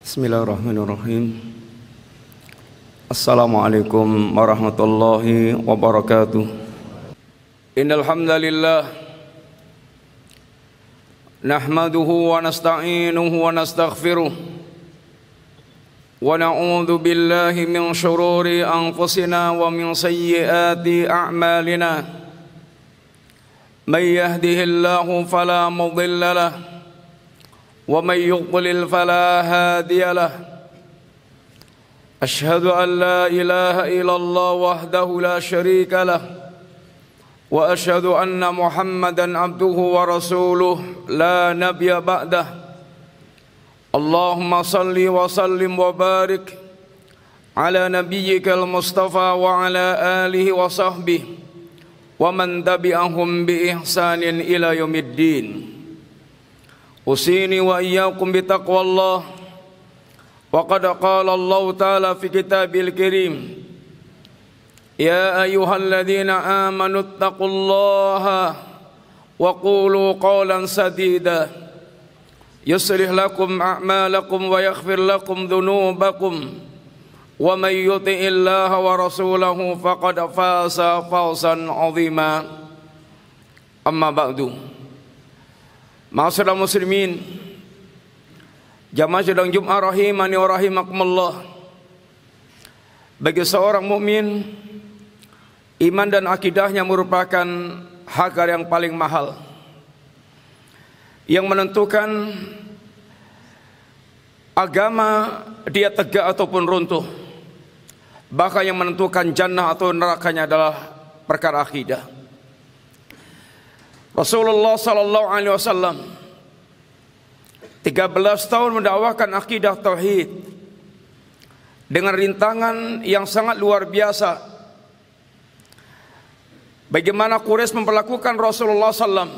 Bismillahirrahmanirrahim. Assalamualaikum warahmatullahi wabarakatuh. Innal hamdalillah nahmaduhu wa nasta'inuhu wa nastaghfiruh wa na'udzu billahi min shururi anfusina wa min sayyiati a'malina. May yahdihillahu fala mudilla lahu ومن يضلل فلا هادي له أشهد أن لا إله إلا الله وحده لا شريك له وأشهد أن محمدا عبده ورسوله لا نبي بعده اللهم صل وسلم وبارك على نبيك المصطفى وعلى آله وصحبه ومن تبعهم بإحسان إلى يوم الدين. Usini wa iyyakum bitaqwallah. Wa qad qala Allah ta'ala fi kitabil karim, ya ayyuhalladzina amanu taqullaha wa qulu qawlan sadida yuslih lakum a'malakum wa yaghfir lakum dhunubakum wa may yuti'illaha wa rasulahu faqad faza fawzan 'azima. Amma ba'du. Ma'asyiral muslimin, jamaah sidang Jumat rahimani wa rahimakumullah. Bagi seorang mukmin, iman dan akidahnya merupakan harga yang paling mahal, yang menentukan agama dia tegak ataupun runtuh. Bahkan yang menentukan jannah atau nerakanya adalah perkara akidah. Rasulullah sallallahu alaihi wasallam 13 tahun mendakwakan akidah tauhid dengan rintangan yang sangat luar biasa. Bagaimana Quraisy memperlakukan Rasulullah sallam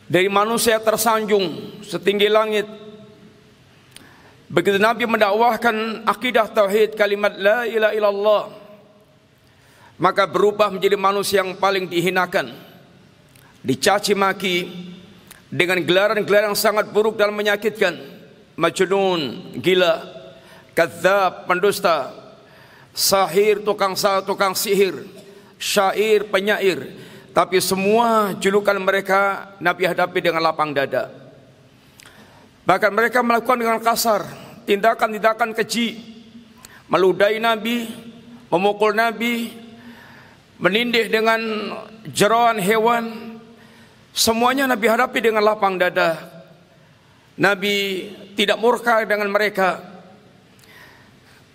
dari manusia tersanjung setinggi langit. Begitu Nabi mendakwahkan akidah tauhid, kalimat la ilaha illallah, maka berubah menjadi manusia yang paling dihinakan, dicaci maki dengan gelaran-gelaran yang sangat buruk dan menyakitkan. Majnun, gila, kadzab, pendusta, sahir, tukang sihir, syair, penyair. Tapi semua julukan mereka Nabi hadapi dengan lapang dada. Bahkan mereka melakukan dengan kasar tindakan-tindakan keji, meludahi Nabi, memukul Nabi, menindih dengan jeroan hewan. Semuanya Nabi hadapi dengan lapang dada. Nabi tidak murka dengan mereka.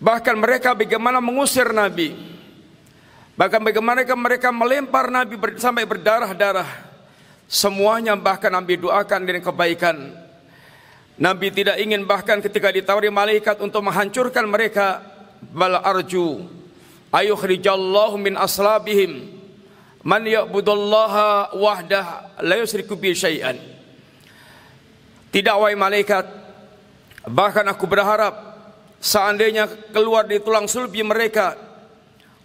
Bahkan mereka bagaimana mengusir Nabi, bahkan bagaimana mereka melempar Nabi sampai berdarah-darah. Semuanya bahkan Nabi doakan dengan kebaikan. Nabi tidak ingin bahkan ketika ditawari malaikat untuk menghancurkan mereka, bal arju ayukhrijallahu min aslabihim man ya'budullaha wahdah la yusyriku bi syai'an. Tidak, wahai malaikat, bahkan aku berharap seandainya keluar di tulang sulbi mereka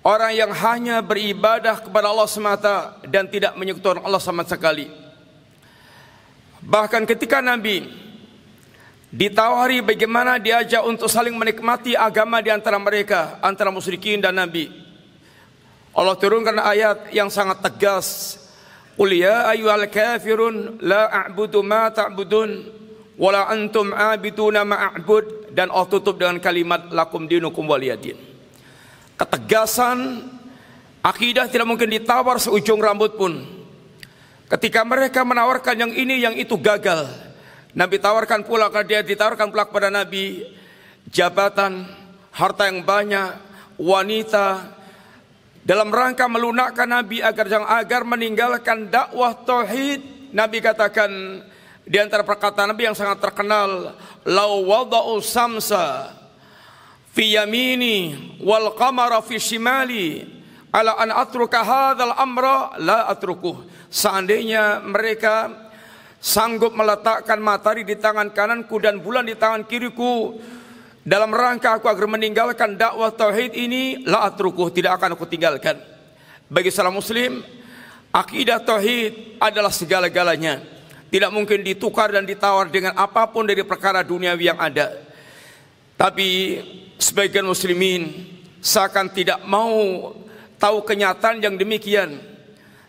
orang yang hanya beribadah kepada Allah semata dan tidak menyekutukan Allah sama sekali. Bahkan ketika Nabi ditawari bagaimana diajak untuk saling menikmati agama di antara mereka, antara musyrikin dan Nabi, Allah turunkan ayat yang sangat tegas. Qul ya ayyuhal kafirun la a'budu ma ta'budun wa la antum 'abiduna ma a'bud, dan Allah tutup dengan kalimat lakum dinukum waliyadin. Ketegasan akidah tidak mungkin ditawar seujung rambut pun. Ketika mereka menawarkan yang ini yang itu gagal, Nabi tawarkan pula, karena dia ditawarkan pula kepada Nabi jabatan, harta yang banyak, wanita, dalam rangka melunakkan Nabi agar meninggalkan dakwah tauhid. Nabi katakan di antara perkataan Nabi yang sangat terkenal, lau wada'u samsa fi yamini wal qamara fi shimali ala an atruka hadzal amra la atrukuh. Seandainya mereka sanggup meletakkan matahari di tangan kananku dan bulan di tangan kiriku dalam rangka aku agar meninggalkan dakwah tauhid ini, la atrukuh, tidak akan aku tinggalkan. Bagi seorang muslim, akidah tauhid adalah segala-galanya. tidak mungkin ditukar dan ditawar dengan apapun dari perkara duniawi yang ada. Tapi sebagian muslimin seakan tidak mau tahu kenyataan yang demikian.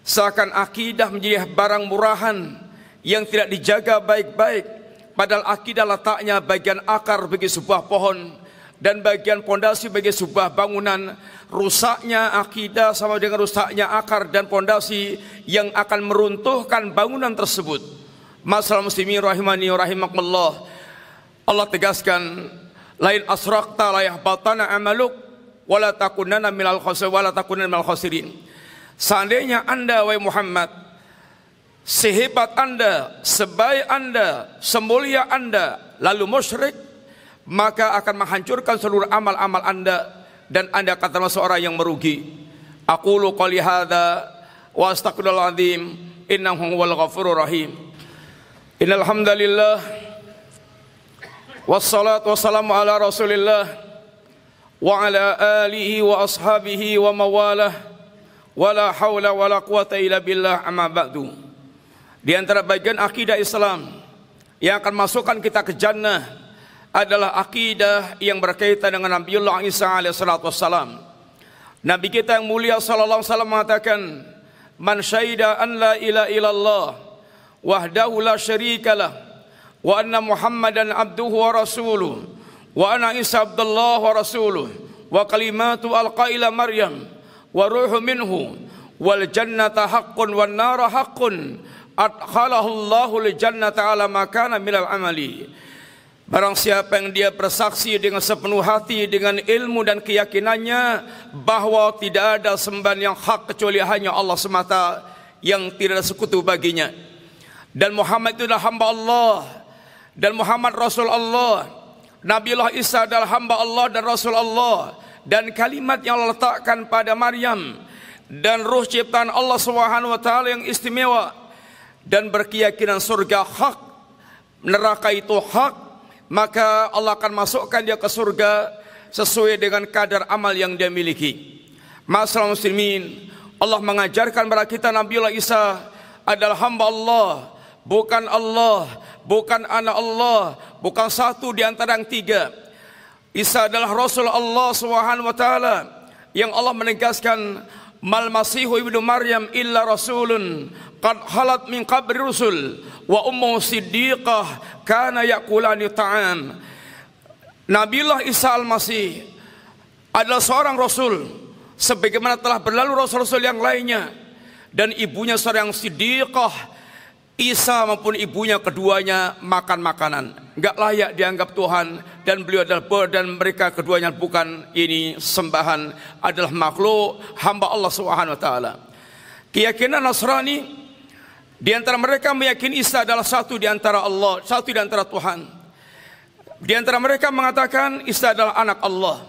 Seakan akidah menjadi barang murahan yang tidak dijaga baik-baik. Padahal akidah letaknya bagian akar bagi sebuah pohon dan bagian pondasi bagi sebuah bangunan. Rusaknya akidah sama dengan rusaknya akar dan pondasi yang akan meruntuhkan bangunan tersebut. Masalah muslimin rahimani wa rahimakumullah. Allah tegaskan, lain asrakta la yahbatana amaluk wala takunanna minal khasirin. Seandainya Anda wahai Muhammad, sehebat Anda, sebaik Anda, semulia Anda lalu musyrik, maka akan menghancurkan seluruh amal-amal Anda dan Anda akan termasuk orang yang merugi. Aqulu qouli hadza wa astaghfirullahal azim innahu huwal ghafurur rahim. Innal hamdalillah wassalatu wassalamu ala Rasulillah wa ala alihi wa ashabihi wa mawalah wala haula wala quwata illa billah amma ba'du. Di antara bagian akidah Islam yang akan masukkan kita ke jannah adalah akidah yang berkaitan dengan Nabiullah Isa alaihissalatu wassalam. Nabi kita yang mulia sallallahu alaihi wasallam mengatakan, man syahida an la ilaha illallah wahdahu la syarikalah wa anna Muhammadan abduhu wa rasuluh wa anna Isa abdullah wa rasuluh wa kalimatu alqaila Maryam wa ruhu minhu wal jannata haqqun wan nara haqqun adkhalahu Allahu lil jannati ala ma kana minal amali. Barang siapa yang dia bersaksi dengan sepenuh hati dengan ilmu dan keyakinannya bahwa tidak ada sembahan yang hak kecuali hanya Allah semata yang tidak ada sekutu baginya, dan Muhammad itu adalah hamba Allah dan Muhammad Rasul Allah, Nabiullah Isa adalah hamba Allah dan Rasul Allah, dan kalimat yang Allah letakkan pada Maryam dan ruh ciptaan Allah Subhanahu wa taala yang istimewa, dan berkeyakinan surga hak, neraka itu hak, maka Allah akan masukkan dia ke surga sesuai dengan kadar amal yang dia miliki. Masalah muslimin, Allah mengajarkan kepada kita Nabiullah Isa adalah hamba Allah, bukan anak Allah, bukan satu di antara yang tiga. Isa adalah Rasul Allah Subhanahu wa taala yang Allah menegaskan, mal masihu ibnu Maryam illa rasulun qad halat min qabri rusul wa ummu siddiqah kana yaqulani ta'am. Nabiullah Isa al-Masih adalah seorang rasul sebagaimana telah berlalu rasul-rasul yang lainnya, dan ibunya seorang siddiqah. Isa maupun ibunya keduanya makan makanan, enggak layak dianggap Tuhan, dan beliau adalah dan mereka keduanya bukan ini sembahan, adalah makhluk hamba Allah Subhanahu wa taala. Keyakinan Nasrani di antara mereka meyakini Isa adalah satu di antara Allah, satu di antara Tuhan. Di antara mereka mengatakan Isa adalah anak Allah.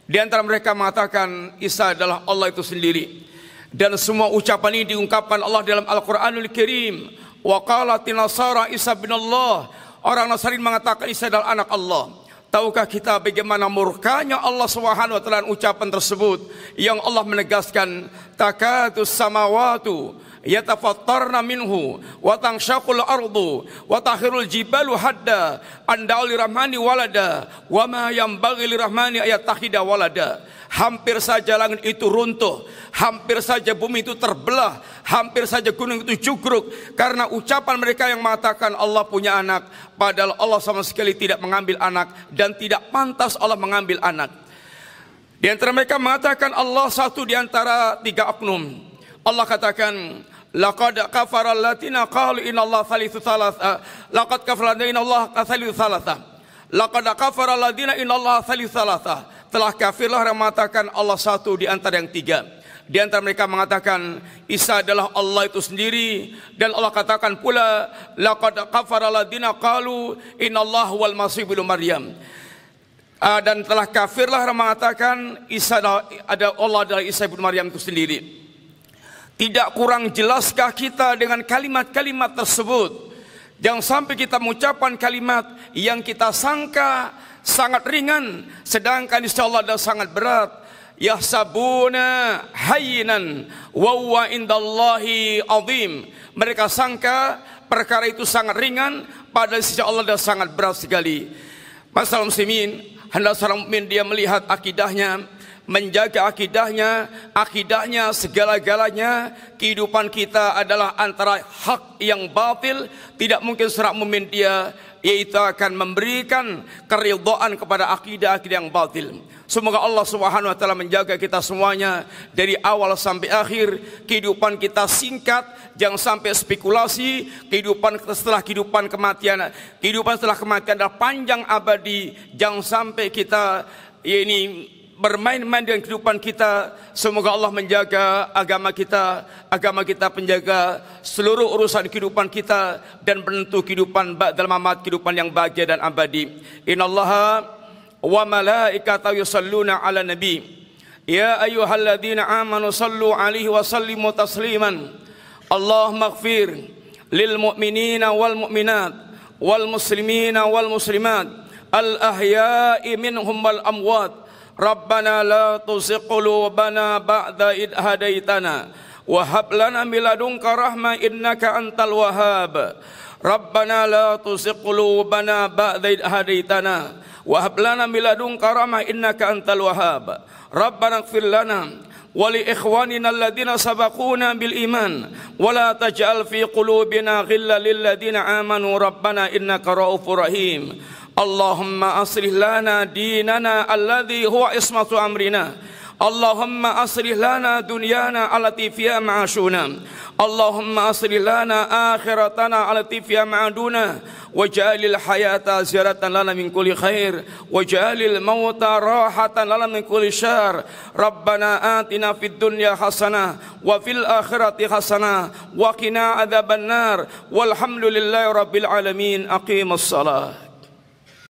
Di antara mereka mengatakan Isa adalah Allah itu sendiri. Dan semua ucapan ini diungkapkan Allah dalam Al-Qur'anul Karim. Wa qalatin nasara Isa bin Allah. Orang Nasrani mengatakan Isa adalah anak Allah. Tahukah kita bagaimana murkanya Allah Subhanahu wa taala ucapan tersebut, yang Allah menegaskan takatus samawatu yatafattarna minhu wa tanshaqul ardu wa takhirul jibalu hadda an da'u lirahmani walada wa ma yanbaghi lirahmani ayattakhida walada. Hampir saja langit itu runtuh, hampir saja bumi itu terbelah, hampir saja gunung itu jugruk karena ucapan mereka yang mengatakan Allah punya anak, padahal Allah sama sekali tidak mengambil anak dan tidak pantas Allah mengambil anak. Di antara mereka mengatakan Allah satu di antara tiga oknum. Allah katakan, laqad kafara alladziina qalu innallaha thalithu tsalatsa, laqad kafara alladziina innallaha thalithu tsalatsa, laqad kafara alladziina innallaha thalithu tsalatsa. Telah kafirlah yang mengatakan Allah satu di antara yang tiga. Di antara mereka mengatakan Isa adalah Allah itu sendiri, dan Allah katakan pula laqad kafara alladziina qalu innallaha huwal masih ibnu Maryam. Dan telah kafirlah yang mengatakan Isa ada Allah adalah Isa ibnu Maryam itu sendiri. Tidak kurang jelaskah kita dengan kalimat-kalimat tersebut? Jangan sampai kita mengucapkan kalimat yang kita sangka sangat ringan, sedangkan insya Allah adalah sangat berat. yahsabuna hayyinan wa huwa indallahi azim. Mereka sangka perkara itu sangat ringan, padahal di sisi Allah adalah sangat berat sekali. Masalah muslimin, hendaklah seorang mukmin dia melihat akidahnya, menjaga akidahnya segala-galanya. Kehidupan kita adalah antara hak yang batil. Tidak mungkin seorang mukmin dia yaitu akan memberikan keridhaan kepada akidah-akidah yang batil. Semoga Allah Subhanahu wa taala menjaga kita semuanya dari awal sampai akhir. Kehidupan kita singkat, jangan sampai spekulasi. Kehidupan setelah kematian adalah panjang abadi. Jangan sampai kita bermain-main dengan kehidupan kita. Semoga Allah menjaga agama kita penjaga seluruh urusan kehidupan kita dan penentu kehidupan ba'dal mamat, kehidupan yang bahagia dan abadi. Innallaha wa malaikatahu yusalluna 'alan nabi ya ayyuhalladzina amanu sallu 'alaihi wa sallimu tasliman. Allahumma ighfir lil mu'minina wal mu'minat wal muslimina wal muslimat al ahya'i minhum wal amwat. Rabbana la tuzigh qulubana ba'da id hadaitana wa hab lana min ladunka rahmah innaka antal wahhab. Rabbana la tuzigh qulubana ba'da id hadaitana wa hab lana min ladunka rahmah innaka antal wahhab. Rabbana ighfir lana wa li ikhwanina alladhina sabaquna bil iman wa la taj'al fi qulubina ghillan lil ladzina amanu rabbana innaka ra'ufur rahim. Allahumma aslih lana dinana alladhi huwa ismatu amrina. Allahumma aslih lana dunyana allati fiha ma'ashuna. Allahumma aslih lana akhiratana allati fiha ma'aduna. Waj'alil hayata ziyaratan lana min kulli khair. Waj'alil mauta rahatan lana min kulli syarr. Rabbana atina fid dunya hasanah wa fil akhirati hasanah wa qina adzabannar. Walhamdulillahi rabbil alamin. Aqimus salah.